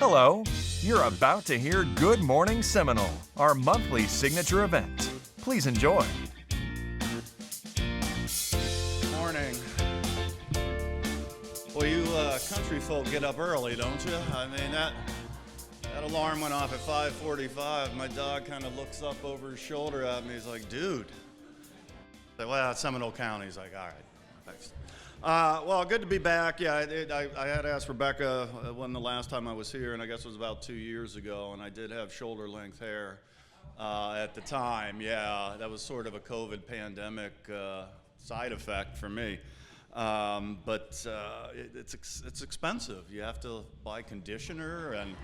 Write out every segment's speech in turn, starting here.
Hello, you're about to hear Good Morning Seminole, our monthly signature event. Please enjoy. Morning. Well, you country folk get up early, don't you? I mean, that alarm went off at 5:45. My dog kind of looks up over his shoulder at me. He's like, dude. I said, well, it's Seminole County. He's like, all right, thanks. Well, good to be back. Yeah, I had asked Rebecca when the last time I was here, and I guess it was about 2 years ago, and I did have shoulder-length hair at the time. Yeah, that was sort of a COVID pandemic side effect for me. But it's expensive. You have to buy conditioner, and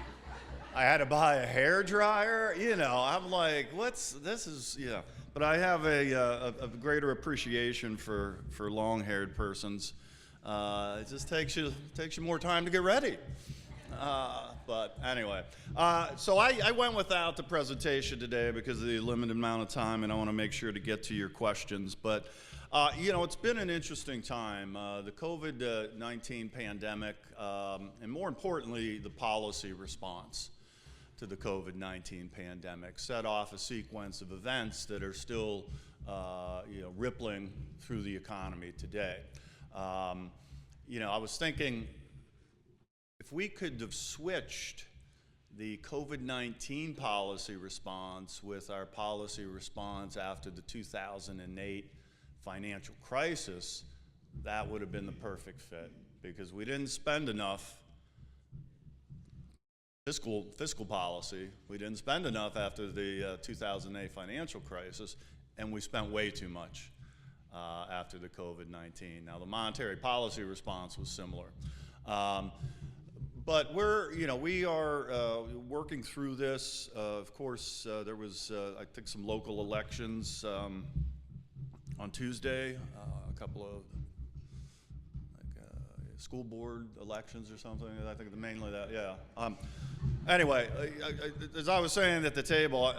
I had to buy a hair dryer. You know, I'm like, this is. But I have a greater appreciation for long-haired persons. It just takes you more time to get ready. But anyway, so I went without the presentation today because of the limited amount of time, and I want to make sure to get to your questions. But it's been an interesting time. The COVID-19 pandemic, and more importantly, the policy response to the COVID-19 pandemic set off a sequence of events that are still rippling through the economy today. I was thinking if we could have switched the COVID-19 policy response with our policy response after the 2008 financial crisis, that would have been the perfect fit, because we didn't spend enough fiscal policy. We didn't spend enough after the 2008 financial crisis, and we spent way too much after the COVID-19. Now, the monetary policy response was similar. But we are working through this. Of course, there was, I think, some local elections on Tuesday, a couple of school board elections or something. I think mainly that, yeah. Anyway, as I was saying at the table,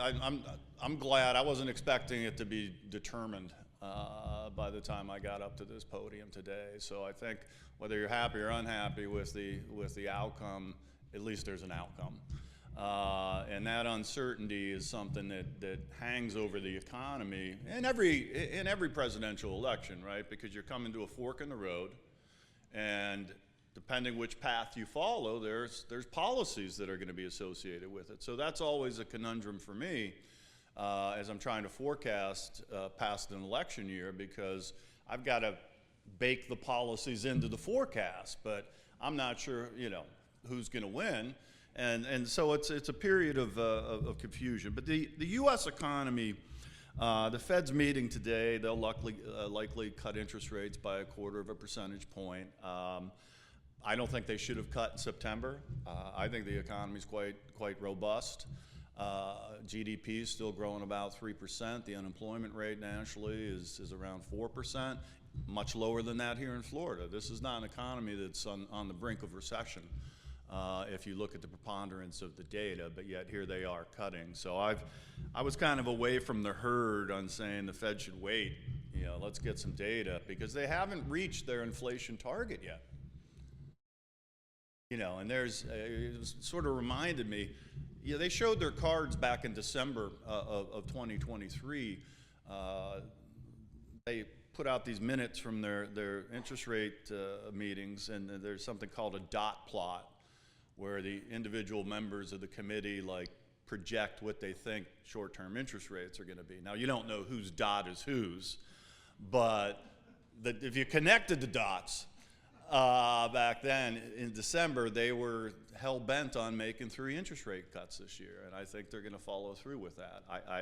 I'm glad. I wasn't expecting it to be determined by the time I got up to this podium today. So I think whether you're happy or unhappy with the outcome, at least there's an outcome. And that uncertainty is something that hangs over the economy in every presidential election, right? Because you're coming to a fork in the road, and depending which path you follow, there's policies that are going to be associated with it. So that's always a conundrum for me as I'm trying to forecast past an election year, because I've got to bake the policies into the forecast, but I'm not sure who's going to win, and so it's a period of confusion. But the U.S. economy. The Fed's meeting today. They'll likely cut interest rates by 1/4 percentage point. I don't think they should have cut in September. I think the economy's quite robust. GDP is still growing about 3%. The unemployment rate nationally is around 4%, much lower than that here in Florida. This is not an economy that's on the brink of recession. If you look at the preponderance of the data, but yet here they are cutting. So I was kind of away from the herd on saying the Fed should wait, let's get some data, because they haven't reached their inflation target yet. And it sort of reminded me, they showed their cards back in December of 2023. They put out these minutes from their interest rate meetings, and there's something called a dot plot, where the individual members of the committee project what they think short-term interest rates are going to be. Now, you don't know whose dot is whose, but if you connected the dots back then in December, they were hell-bent on making 3 interest rate cuts this year, and I think they're going to follow through with that.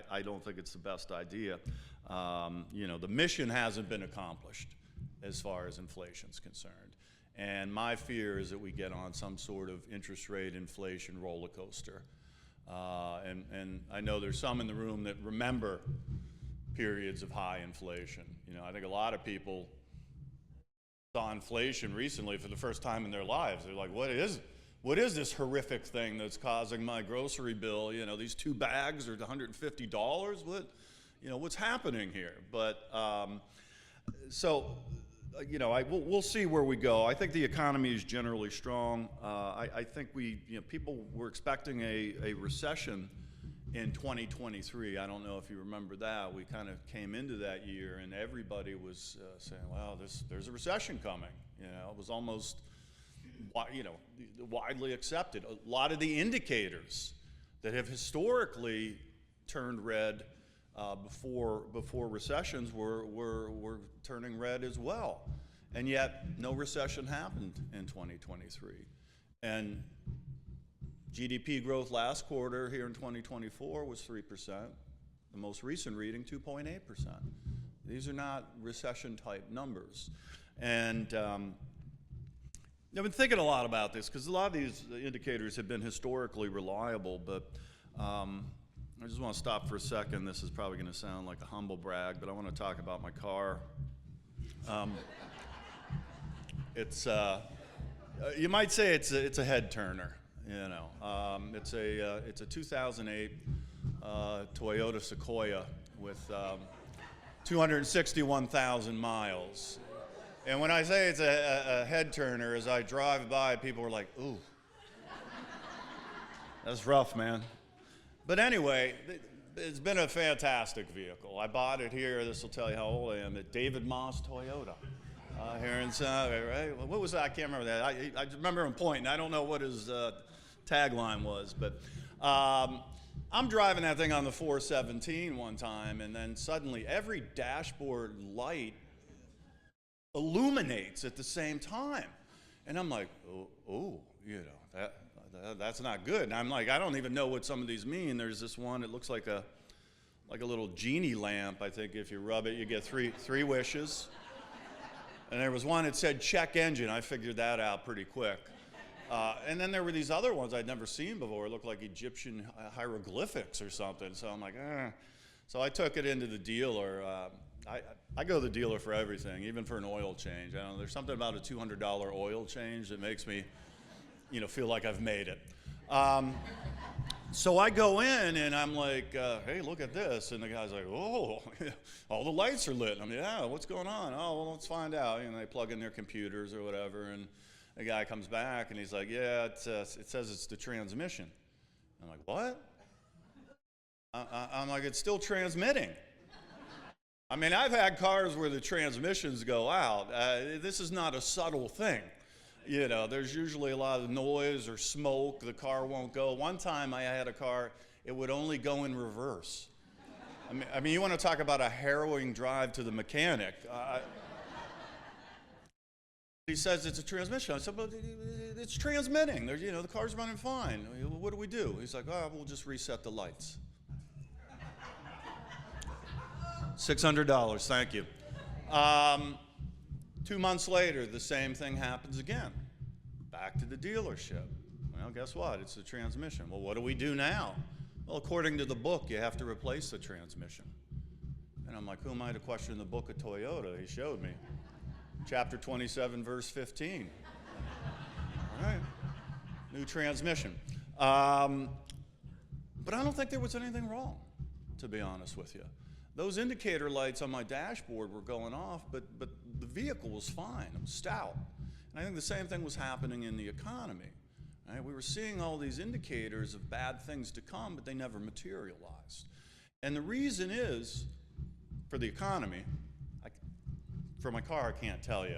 I don't think it's the best idea. The mission hasn't been accomplished as far as inflation's concerned. And my fear is that we get on some sort of interest rate inflation roller coaster. And I know there's some in the room that remember periods of high inflation. I think a lot of people saw inflation recently for the first time in their lives. They're like, what is this horrific thing that's causing my grocery bill? These 2 bags are $150. What's happening here? But so we'll see where we go. I think the economy is generally strong. I think people were expecting a recession in 2023. I don't know if you remember that. We kind of came into that year and everybody was saying, well, there's a recession coming. It was almost, widely accepted. A lot of the indicators that have historically turned red before recessions were turning red as well. And yet, no recession happened in 2023. And GDP growth last quarter here in 2024 was 3%. The most recent reading, 2.8%. These are not recession-type numbers. And I've been thinking a lot about this because a lot of these indicators have been historically reliable, but I just want to stop for a second. This is probably going to sound like a humble brag, but I want to talk about my car. You might say it's a head turner. It's a 2008 Toyota Sequoia with 261,000 miles. And when I say it's a head turner, as I drive by, people are like, "Ooh, that's rough, man." But anyway, it's been a fantastic vehicle. I bought it here. This will tell you how old I am. At David Moss Toyota here in South, right? What was that? I can't remember that. I remember him pointing. I don't know what his tagline was, but I'm driving that thing on the 417 one time, and then suddenly every dashboard light illuminates at the same time. And I'm like, that's not good. And I'm like, I don't even know what some of these mean. There's this one, it looks like a little genie lamp. I think if you rub it, you get three wishes. And there was one that said check engine. I figured that out pretty quick. And then there were these other ones I'd never seen before. It looked like Egyptian hieroglyphics or something. So I'm like, So I took it into the dealer. I go to the dealer for everything, even for an oil change. I don't know, there's something about a $200 oil change that makes me, feel like I've made it. So I go in and I'm like, hey, look at this. And the guy's like, oh, all the lights are lit. I'm like, yeah, what's going on? Oh, well, let's find out. They plug in their computers or whatever. And the guy comes back and he's like, yeah, it says it's the transmission. I'm like, what? I'm like, it's still transmitting. I mean, I've had cars where the transmissions go out. This is not a subtle thing. There's usually a lot of noise or smoke. The car won't go. One time I had a car, it would only go in reverse. I mean, you want to talk about a harrowing drive to the mechanic. He says it's a transmission. I said, but it's transmitting. The car's running fine. What do we do? He's like, oh, we'll just reset the lights. $600, thank you. 2 months later, the same thing happens again. Back to the dealership. Well, guess what? It's the transmission. Well, what do we do now? Well, according to the book, you have to replace the transmission. And I'm like, who am I to question the book of Toyota? He showed me. Chapter 27, verse 15. All right. New transmission. But I don't think there was anything wrong, to be honest with you. Those indicator lights on my dashboard were going off, but the vehicle was fine. It was stout. And I think the same thing was happening in the economy. Right? We were seeing all these indicators of bad things to come, but they never materialized. And the reason is, for the economy, for my car, I can't tell you.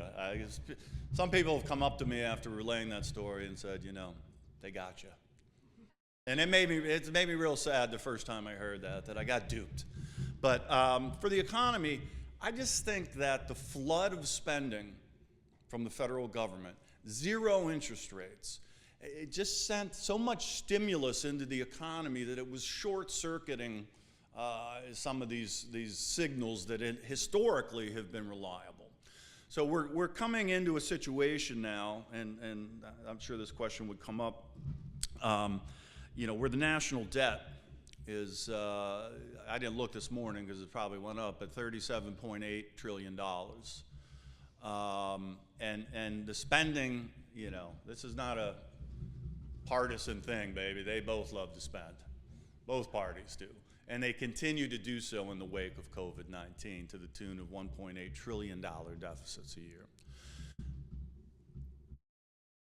Some people have come up to me after relaying that story and said, they got you. And it made me real sad the first time I heard that I got duped. But for the economy, I just think that the flood of spending from the federal government, zero interest rates, it just sent so much stimulus into the economy that it was short-circuiting some of these signals that historically have been reliable. So we're coming into a situation now, and I'm sure this question would come up, where the national debt is, I didn't look this morning because it probably went up, at $37.8 trillion. And the spending, this is not a partisan thing, baby. They both love to spend. Both parties do. And they continue to do so in the wake of COVID-19 to the tune of $1.8 trillion deficits a year.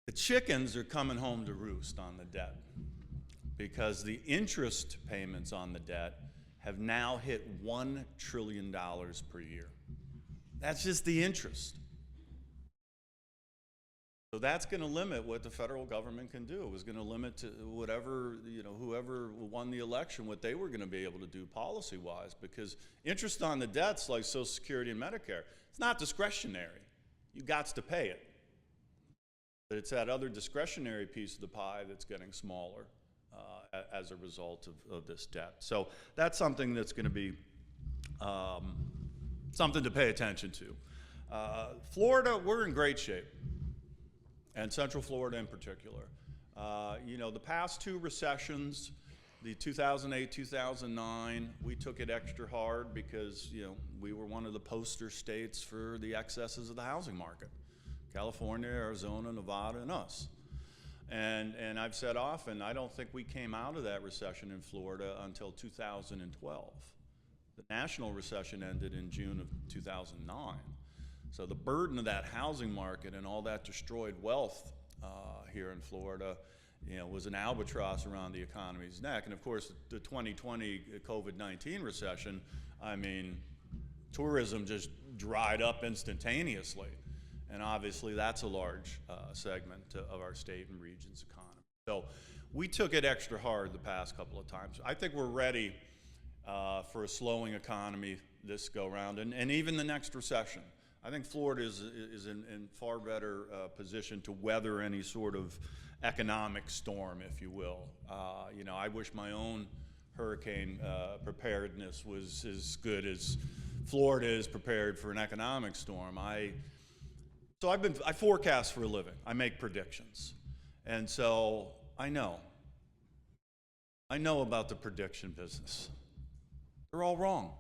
The chickens are coming home to roost on the debt because the interest payments on the debt have now hit $1 trillion per year. That's just the interest. So that's going to limit what the federal government can do. It was going to limit to whatever, whoever won the election, what they were going to be able to do policy-wise, because interest on the debts like Social Security and Medicare, it's not discretionary. You got to pay it. But it's that other discretionary piece of the pie that's getting smaller as a result of this debt. So that's something that's going to be something to pay attention to. Florida, we're in great shape. And Central Florida in particular. The past two recessions, the 2008, 2009, we took it extra hard because, we were one of the poster states for the excesses of the housing market. California, Arizona, Nevada, and us. And I've said often, I don't think we came out of that recession in Florida until 2012. The national recession ended in June of 2009. So the burden of that housing market and all that destroyed wealth here in Florida, was an albatross around the economy's neck. And of course, the 2020 COVID-19 recession, tourism just dried up instantaneously. And obviously that's a large segment of our state and region's economy. So we took it extra hard the past couple of times. I think we're ready for a slowing economy this go round and even the next recession. I think Florida is in far better position to weather any sort of economic storm, if you will. I wish my own hurricane preparedness was as good as Florida is prepared for an economic storm. I forecast for a living. I make predictions. And so I know about the prediction business. They're all wrong.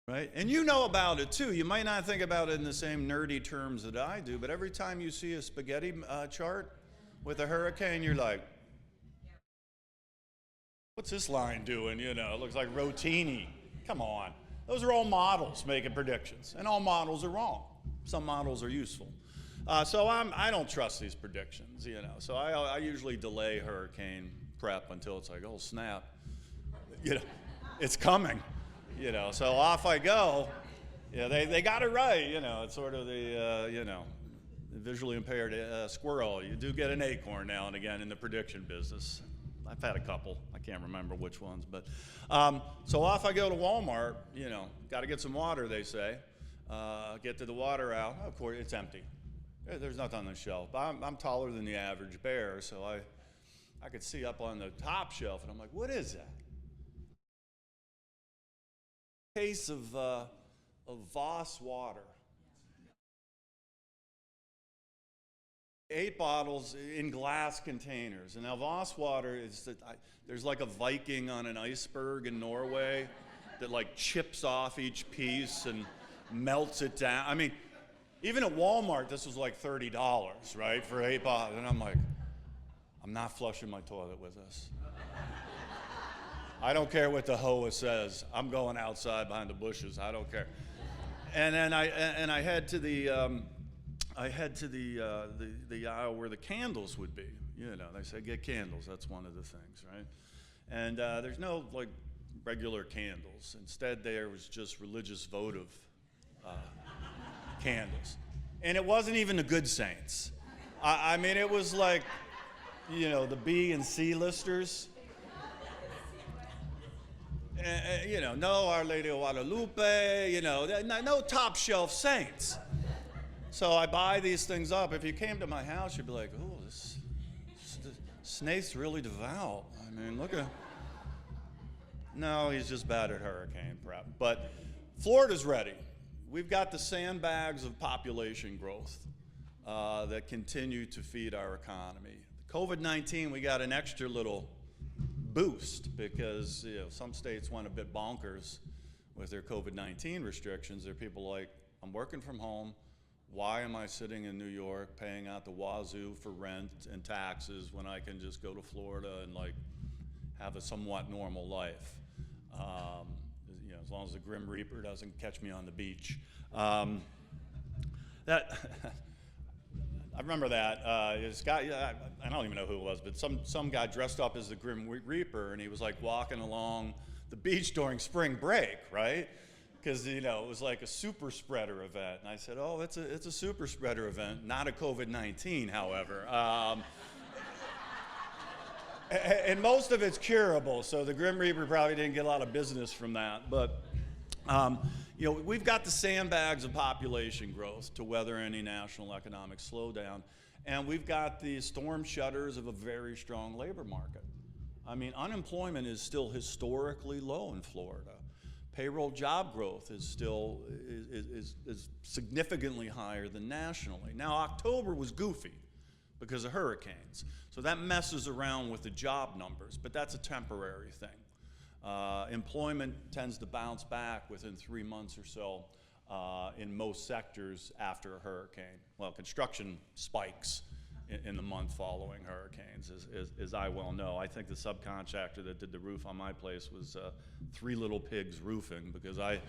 Right? And you know about it too. You might not think about it in the same nerdy terms that I do, but every time you see a spaghetti chart with a hurricane, you're like, what's this line doing? It looks like rotini. Come on. Those are all models making predictions, and all models are wrong. Some models are useful. So I don't trust these predictions, So I usually delay hurricane prep until it's like, oh snap, it's coming. So off I go. They got it right. It's sort of the visually impaired squirrel. You do get an acorn now and again in the prediction business. I've had a couple. I can't remember which ones, but so off I go to Walmart. Got to get some water, they say. Get to the water aisle. Of course, it's empty. There's nothing on the shelf. I'm taller than the average bear, so I could see up on the top shelf, and I'm like, what is that? Case of Voss water. 8 bottles in glass containers. And now Voss water is there's like a Viking on an iceberg in Norway that like chips off each piece and melts it down. Even at Walmart, this was like $30, right, for 8 bottles. And I'm like, I'm not flushing my toilet with this. I don't care what the HOA says. I'm going outside behind the bushes. I don't care. And then I head to the aisle where the candles would be. They say get candles. That's one of the things, right? And there's no like regular candles. Instead, there was just religious votive candles, and it wasn't even the good saints. It was like, the B and C listers. No Our Lady of Guadalupe, no top shelf saints. So I buy these things up. If you came to my house, you'd be like, oh, this Snaith's really devout. Look at. No, he's just bad at hurricane prep. But Florida's ready. We've got the sandbags of population growth that continue to feed our economy. COVID-19, we got an extra little boost because some states went a bit bonkers with their COVID-19 restrictions. There are people like, I'm working from home. Why am I sitting in New York paying out the wazoo for rent and taxes when I can just go to Florida and have a somewhat normal life. You know, as long as the Grim Reaper doesn't catch me on the beach. That I remember that this guy. I don't even know who it was, but some guy dressed up as the Grim Reaper, and he was like walking along the beach during spring break, right? Because you know it was like a super spreader event, and I said, "Oh, it's a super spreader event, not a COVID-19, however." And most of it's curable, so the Grim Reaper probably didn't get a lot of business from that. But you know, we've got the sandbags of population growth to weather any national economic slowdown, and we've got the storm shutters of a very strong labor market. I mean, unemployment is still historically low in Florida. Payroll job growth is still is significantly higher than nationally. Now, October was goofy because of hurricanes, so that messes around with the job numbers, but that's a temporary thing. Employment tends to bounce back within 3 months or so in most sectors after a hurricane. Well, construction spikes in the month following hurricanes, as I well know. I think the subcontractor that did the roof on my place was Three Little Pigs Roofing, because I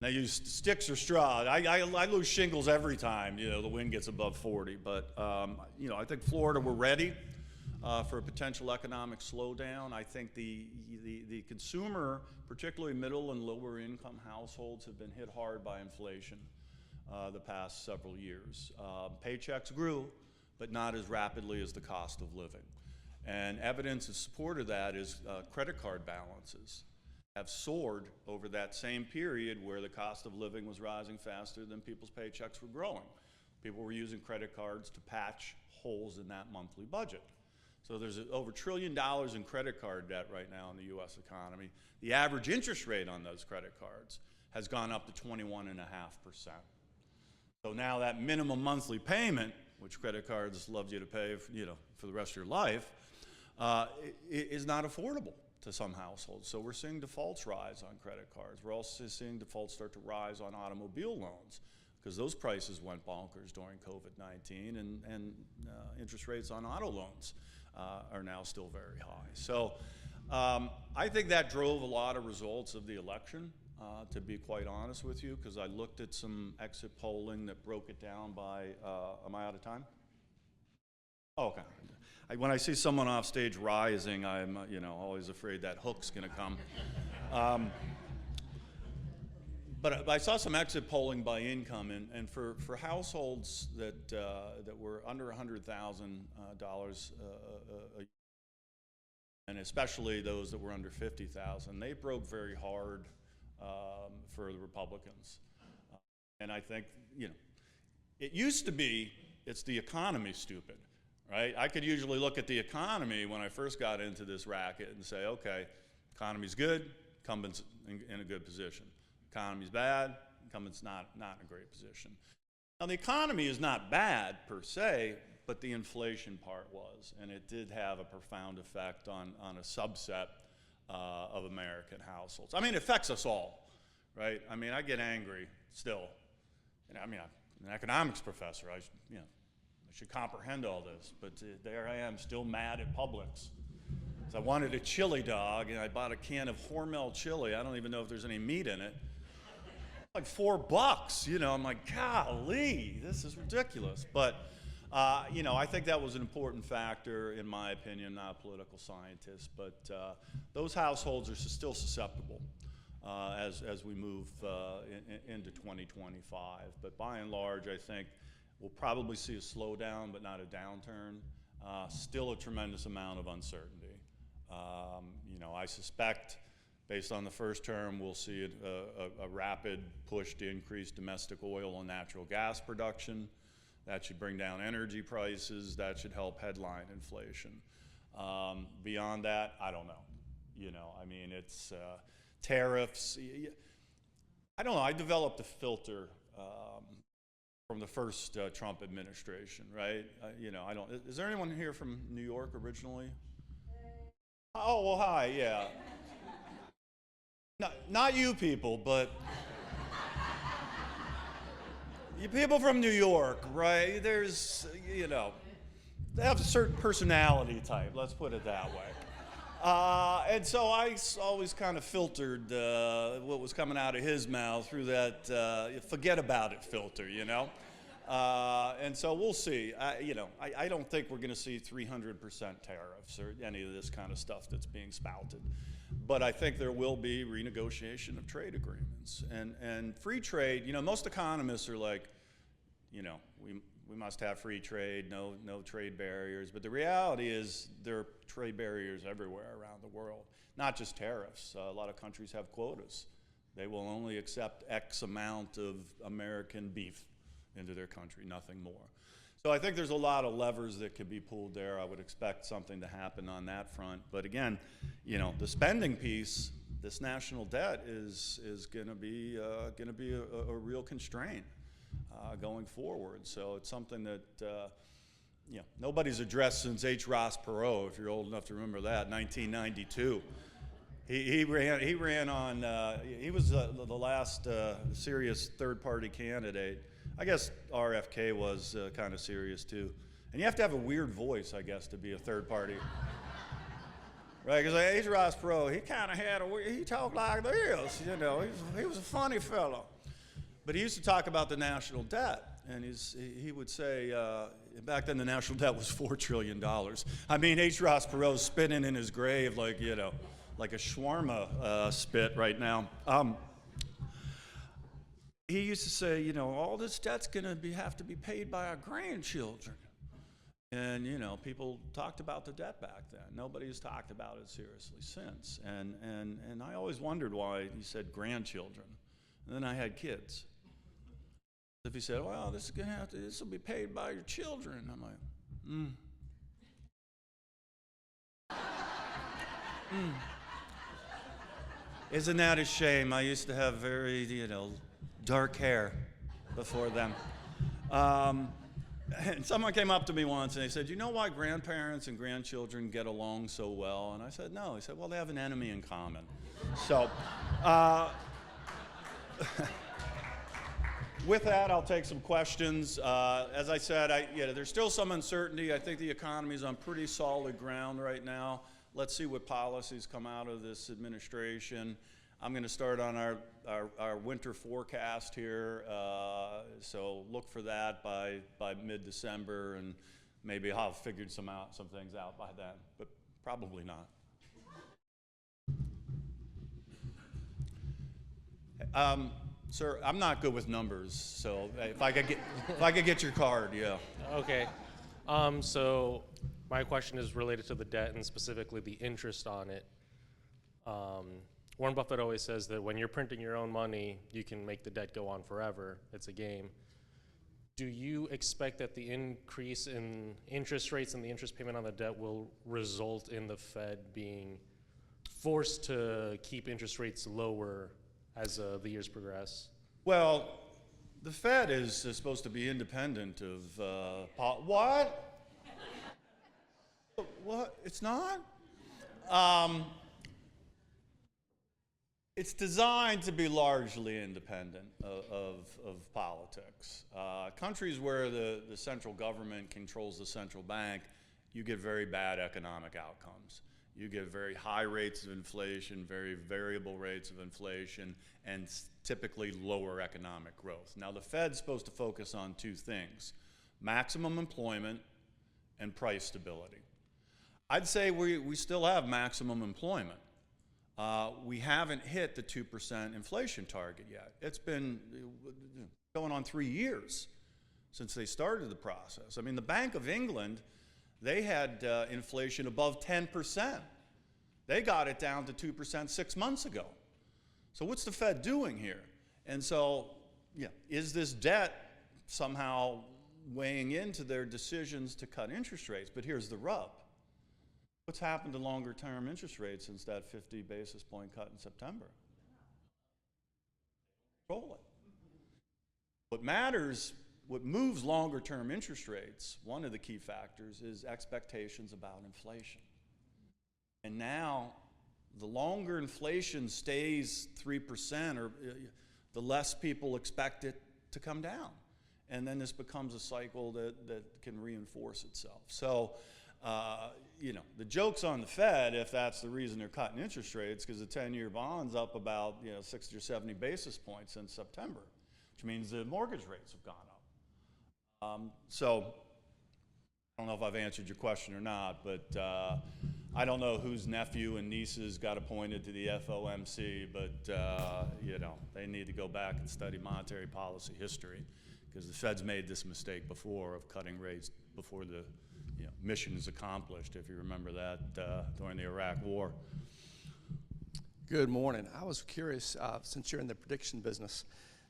used sticks or straw. I lose shingles every time, you know, the wind gets above 40. But you know, I think Florida, we're ready for a potential economic slowdown. I think the consumer, particularly middle and lower income households, have been hit hard by inflation the past several years. Paychecks grew, but not as rapidly as the cost of living. And evidence in support of that is credit card balances have soared over that same period where the cost of living was rising faster than people's paychecks were growing. People were using credit cards to patch holes in that monthly budget. So there's over $1 trillion in credit card debt right now in the U.S. economy. The average interest rate on those credit cards has gone up to 21.5%. So now that minimum monthly payment, which credit cards love you to pay, you know, for the rest of your life, is not affordable to some households. So we're seeing defaults rise on credit cards. We're also seeing defaults start to rise on automobile loans, because those prices went bonkers during COVID-19, and interest rates on auto loans are now still very high. So I think that drove a lot of results of the election, to be quite honest with you, because I looked at some exit polling that broke it down by, am I out of time? Oh, okay. When I see someone off stage rising, I'm you know, always afraid that hook's gonna come. But I saw some exit polling by income, and for households that were under $100,000 and especially those that were under 50,000, they broke very hard for the Republicans. And I think, you know, it used to be, it's the economy, stupid, right? I could usually look at the economy when I first got into this racket and say, okay, economy's good, incumbents in a good position. Economy's bad, incumbents not in a great position. Now the economy is not bad per se, but the inflation part was, and it did have a profound effect on a subset of American households. I mean, it affects us all, right? I mean, I get angry still. And I mean, I'm an economics professor. I should comprehend all this, but there I am, still mad at Publix. So I wanted a chili dog, and I bought a can of Hormel chili. I don't even know if there's any meat in it. Like $4, you know. I'm like, golly, this is ridiculous. But you know, I think that was an important factor, in my opinion, not a political scientist, but those households are still susceptible as we move into 2025. But by and large, I think we'll probably see a slowdown, but not a downturn. Still a tremendous amount of uncertainty. You know, I suspect, based on the first term, we'll see a rapid push to increase domestic oil and natural gas production. That should bring down energy prices. That should help headline inflation. Beyond that, I don't know. You know, I mean, it's tariffs. I don't know. I developed a filter from the first Trump administration, right? You know, I don't. Is there anyone here from New York originally? Oh, well, hi. Yeah. Not you people, but. You people from New York, right? There's, you know, they have a certain personality type, let's put it that way. And so I always kind of filtered what was coming out of his mouth through that forget about it filter, you know? And so we'll see. I don't think we're going to see 300% tariffs or any of this kind of stuff that's being spouted. But I think there will be renegotiation of trade agreements. And free trade, most economists are like, we must have free trade, no trade barriers. But the reality is there are trade barriers everywhere around the world, not just tariffs. A lot of countries have quotas. They will only accept X amount of American beef into their country, nothing more. So I think there's a lot of levers that could be pulled there. I would expect something to happen on that front. But again, the spending piece, this national debt is going to be a real constraint going forward. So it's something that nobody's addressed since H. Ross Perot, if you're old enough to remember that, 1992. He ran on. He was the last serious third-party candidate. I guess RFK was kind of serious too. And you have to have a weird voice, I guess, to be a third party. Right, because H. Ross Perot, he kind of had he talked like this, he was a funny fellow. But he used to talk about the national debt, and he would say, back then the national debt was $4 trillion. I mean, H. Ross Perot's spinning in his grave like a shawarma spit right now. He used to say, all this debt's going to have to be paid by our grandchildren. And, people talked about the debt back then. Nobody's talked about it seriously since. And I always wondered why he said grandchildren. And then I had kids. If he said, well, this will be paid by your children. I'm like, Isn't that a shame? I used to have very, dark hair before them. And someone came up to me once and they said, you know why grandparents and grandchildren get along so well? And I said, no. He said, well, they have an enemy in common. So with that, I'll take some questions. As I said, there's still some uncertainty. I think the economy is on pretty solid ground right now. Let's see what policies come out of this administration. I'm going to start on our winter forecast here, so look for that by mid-December, and maybe I'll have figured some things out by then, but probably not. Sir, I'm not good with numbers, so if I could get your card, yeah. Okay. So my question is related to the debt and specifically the interest on it. Warren Buffett always says that when you're printing your own money, you can make the debt go on forever. It's a game. Do you expect that the increase in interest rates and the interest payment on the debt will result in the Fed being forced to keep interest rates lower as the years progress? Well, the Fed is supposed to be independent of what? What? It's not? It's designed to be largely independent of politics. Countries where the central government controls the central bank, you get very bad economic outcomes. You get very high rates of inflation, very variable rates of inflation, and typically lower economic growth. Now, the Fed's supposed to focus on two things: maximum employment and price stability. I'd say we still have maximum employment. We haven't hit the 2% inflation target yet. It's been going on 3 years since they started the process. I mean, the Bank of England, they had inflation above 10%. They got it down to 2% 6 months ago. So what's the Fed doing here? And so, is this debt somehow weighing into their decisions to cut interest rates? But here's the rub. What's happened to longer-term interest rates since that 50 basis point cut in September? Roll it. What matters, what moves longer-term interest rates, one of the key factors is expectations about inflation. And now, the longer inflation stays 3%, or the less people expect it to come down. and then this becomes a cycle that can reinforce itself. So, the joke's on the Fed if that's the reason they're cutting interest rates, because the 10-year bond's up about 60 or 70 basis points since September, which means the mortgage rates have gone up. So I don't know if I've answered your question or not, but I don't know whose nephew and nieces got appointed to the FOMC, but they need to go back and study monetary policy history, because the Fed's made this mistake before of cutting rates before the mission is accomplished, if you remember that during the Iraq War. Good morning. I was curious, since you're in the prediction business,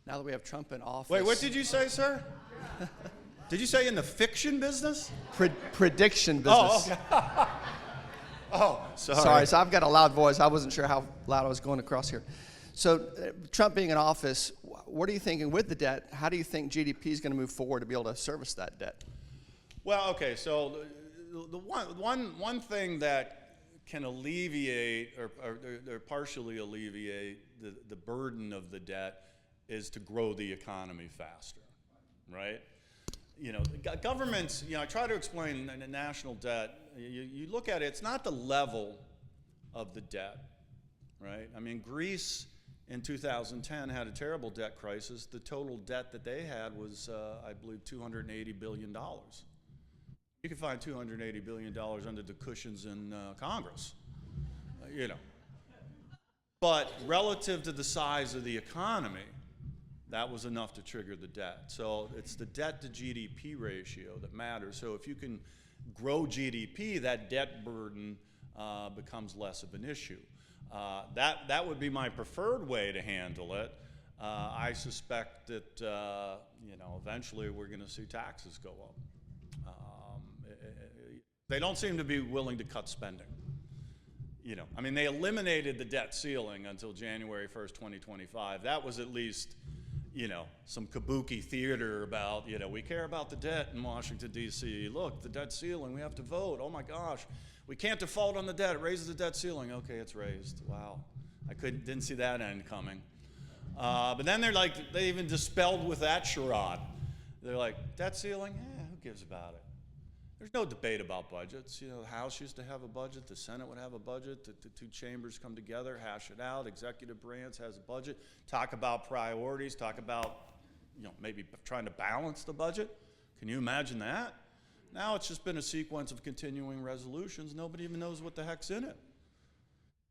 now that we have Trump in office. Wait, what did you say, sir? Did you say in the fiction business? Prediction business. Oh, okay. Oh, sorry. Sorry, so I've got a loud voice. I wasn't sure how loud I was going across here. So Trump being in office, what are you thinking with the debt? How do you think GDP is going to move forward to be able to service that debt? Well, okay, so the one thing that can alleviate or partially alleviate the burden of the debt is to grow the economy faster, right? Governments, I try to explain the national debt, you look at it, it's not the level of the debt, right? I mean, Greece in 2010 had a terrible debt crisis. The total debt that they had was, I believe, $280 billion. You can find $280 billion under the cushions in Congress, But relative to the size of the economy, that was enough to trigger the debt. So it's the debt to GDP ratio that matters. So if you can grow GDP, that debt burden becomes less of an issue. That would be my preferred way to handle it. I suspect that eventually we're going to see taxes go up. They don't seem to be willing to cut spending. They eliminated the debt ceiling until January 1st, 2025. That was at least, some kabuki theater about, we care about the debt in Washington, D.C. Look, the debt ceiling, we have to vote. Oh my gosh, we can't default on the debt. It raises the debt ceiling. Okay, it's raised. Wow, I didn't see that end coming. But then they even dispelled with that charade. They're like, debt ceiling? Who gives about it? There's no debate about budgets. The House used to have a budget, the Senate would have a budget, the two chambers come together, hash it out, executive branch has a budget, talk about priorities, talk about, maybe trying to balance the budget. Can you imagine that? Now it's just been a sequence of continuing resolutions. Nobody even knows what the heck's in it.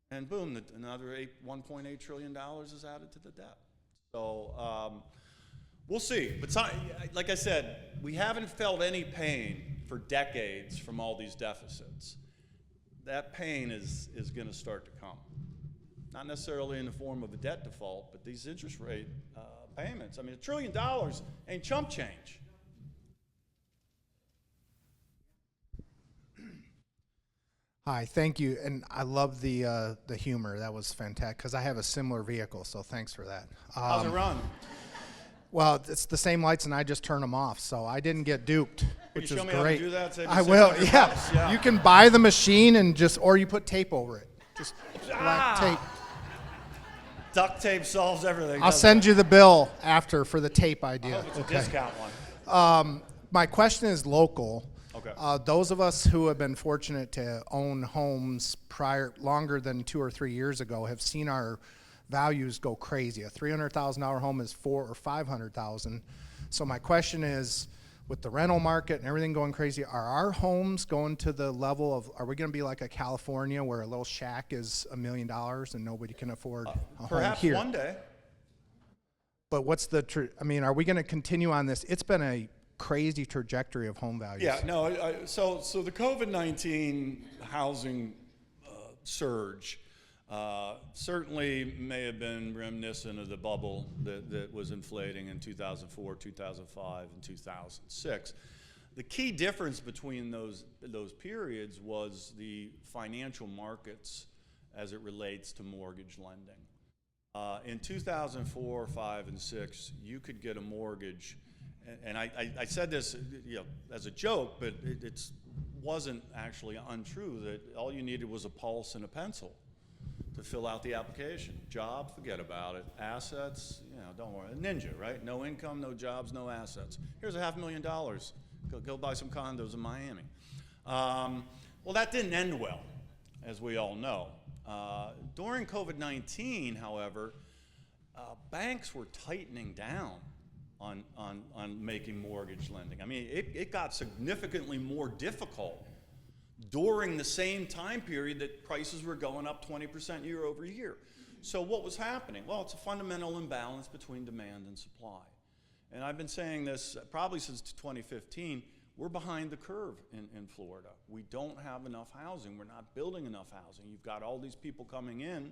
And boom, another $1.8 trillion is added to the debt. So we'll see. But like I said, we haven't felt any pain for decades from all these deficits. That pain is going to start to come. Not necessarily in the form of a debt default, but these interest rate payments. $1 trillion ain't chump change. Hi, thank you, and I love the humor. That was fantastic, because I have a similar vehicle, so thanks for that. How's it run? Well, it's the same lights, and I just turn them off, so I didn't get duped, which is Can you show me great. how to do that? Save me I will, $600. yeah. You can buy the machine and or you put tape over it. Just black tape. Duct tape solves everything. I'll send you the bill after for the tape idea. I hope it's a discount one. My question is local. Okay. Those of us who have been fortunate to own homes longer than 2 or 3 years ago have seen our values go crazy. A $300,000 home is $400,000 or $500,000. So my question is, with the rental market and everything going crazy, are our homes going to the level of, are we going to be like a California where a little shack is $1 million and nobody can afford a home here? Perhaps one day. But what's are we going to continue on this? It's been a crazy trajectory of home values. Yeah, no, so the COVID-19 housing surge certainly may have been reminiscent of the bubble that was inflating in 2004, 2005, and 2006. The key difference between those periods was the financial markets as it relates to mortgage lending. In 2004, 5, and 6, you could get a mortgage, and I said this as a joke, but it wasn't actually untrue, that all you needed was a pulse and a pencil. to fill out the application. Job, forget about it. Assets, don't worry. Ninja, right? No income, no jobs, no assets. Here's $500,000. Go buy some condos in Miami. Well, that didn't end well, as we all know. During COVID-19, however, banks were tightening down on making mortgage lending. I mean, it got significantly more difficult during the same time period that prices were going up 20% year over year. So what was happening? Well, it's a fundamental imbalance between demand and supply. And I've been saying this probably since 2015. We're behind the curve in Florida. We don't have enough housing. We're not building enough housing. You've got all these people coming in,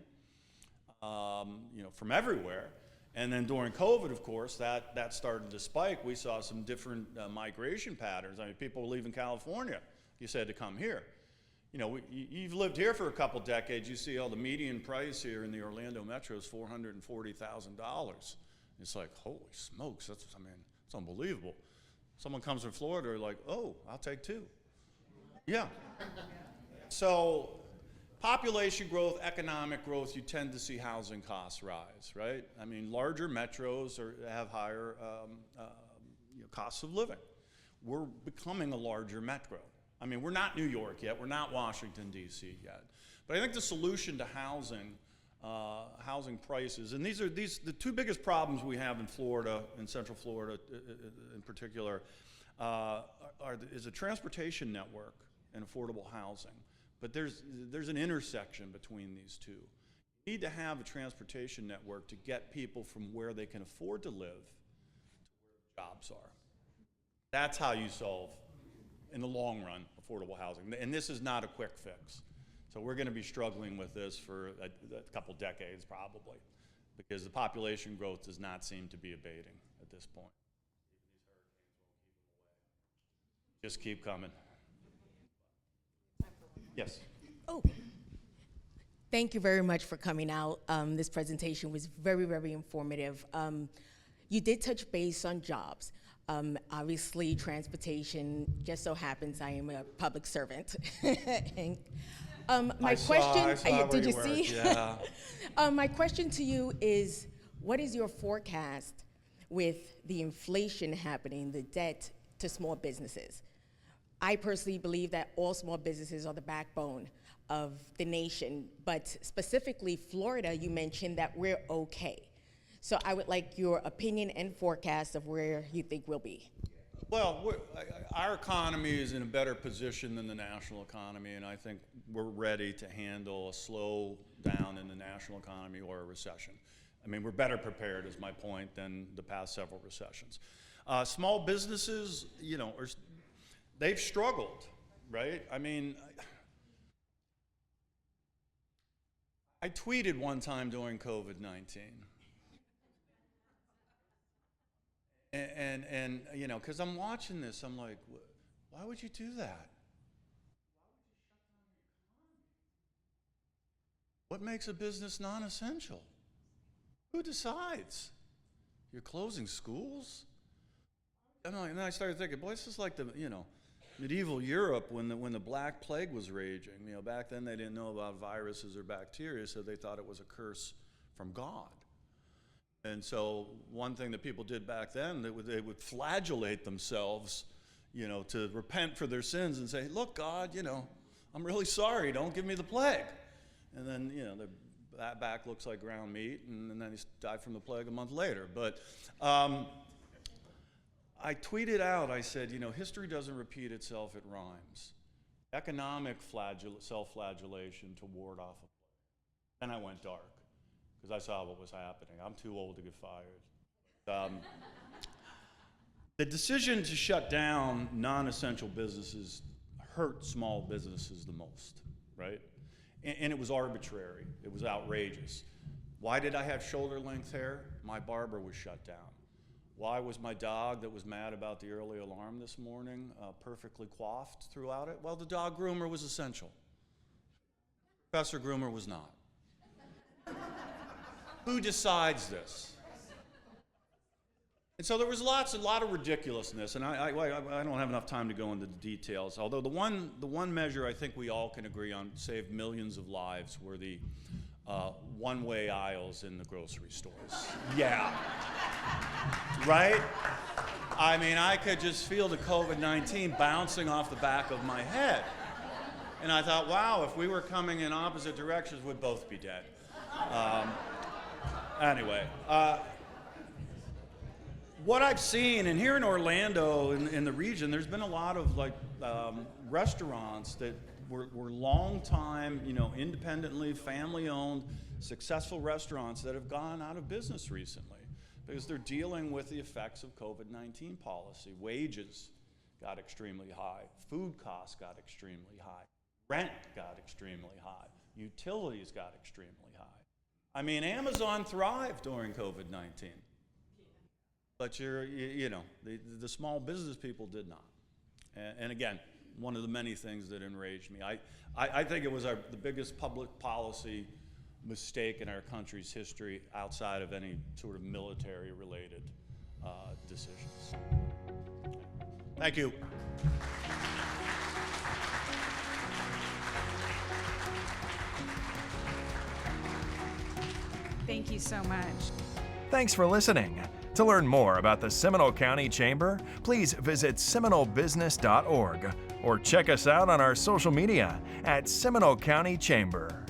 from everywhere. And then during COVID, of course, that started to spike. We saw some different migration patterns. I mean, people were leaving California, you said, to come here. You've lived here for a couple decades. You see, the median price here in the Orlando metro is $440,000. It's like, holy smokes, it's unbelievable. Someone comes from Florida, they're like, oh, I'll take two. Yeah. So population growth, economic growth, you tend to see housing costs rise, right? I mean, larger metros have higher costs of living. We're becoming a larger metro. I mean, we're not New York yet. We're not Washington, D.C. yet. But I think the solution to housing prices, and these are the two biggest problems we have in Florida, in Central Florida in particular, is a transportation network and affordable housing. But there's an intersection between these two. You need to have a transportation network to get people from where they can afford to live to where jobs are. That's how you solve, in the long run, affordable housing. And this is not a quick fix. So we're going to be struggling with this for a couple decades probably, because the population growth does not seem to be abating at this point. Just keep coming. Yes. Oh, thank you very much for coming out. This presentation was very, very informative. You did touch base on jobs. Obviously, transportation, just so happens I am a public servant. And, my question, did you see? Yeah. My question to you is, what is your forecast with the inflation happening, the debt to small businesses? I personally believe that all small businesses are the backbone of the nation, but specifically Florida, you mentioned that we're okay. So I would like your opinion and forecast of where you think we'll be. Well, our economy is in a better position than the national economy, and I think we're ready to handle a slow down in the national economy or a recession. I mean, we're better prepared, is my point, than the past several recessions. Small businesses, they've struggled, right? I mean, I tweeted one time during COVID-19. And because I'm watching this, I'm like, why would you do that? What makes a business non-essential? Who decides? You're closing schools? And then I started thinking, boy, this is like the, medieval Europe when the Black Plague was raging. Back then they didn't know about viruses or bacteria, so they thought it was a curse from God. And so one thing that people did back then, they would flagellate themselves, to repent for their sins and say, look, God, I'm really sorry, don't give me the plague. And then, that back looks like ground meat, and then he died from the plague a month later. But I tweeted out, I said, history doesn't repeat itself, it rhymes. Economic self-flagellation to ward off a plague. Then I went dark, because I saw what was happening. I'm too old to get fired. The decision to shut down non-essential businesses hurt small businesses the most, right? And it was arbitrary. It was outrageous. Why did I have shoulder-length hair? My barber was shut down. Why was my dog that was mad about the early alarm this morning perfectly coiffed throughout it? Well, the dog groomer was essential. Professor Groomer was not. Who decides this? And so there was a lot of ridiculousness, and I don't have enough time to go into the details. Although the one measure I think we all can agree on saved millions of lives were the one-way aisles in the grocery stores. Yeah. Right? I mean, I could just feel the COVID-19 bouncing off the back of my head. And I thought, wow, if we were coming in opposite directions, we'd both be dead. Anyway, what I've seen, and here in Orlando, in the region, there's been a lot of restaurants that were long time, independently, family-owned, successful restaurants that have gone out of business recently because they're dealing with the effects of COVID-19 policy. Wages got extremely high, food costs got extremely high, rent got extremely high, utilities got extremely high. I mean, Amazon thrived during COVID-19, but the small business people did not. And again, one of the many things that enraged me. I think it was the biggest public policy mistake in our country's history outside of any sort of military-related decisions. Thank you. Thank you so much. Thanks for listening. To learn more about the Seminole County Chamber, please visit seminolebusiness.org or check us out on our social media at Seminole County Chamber.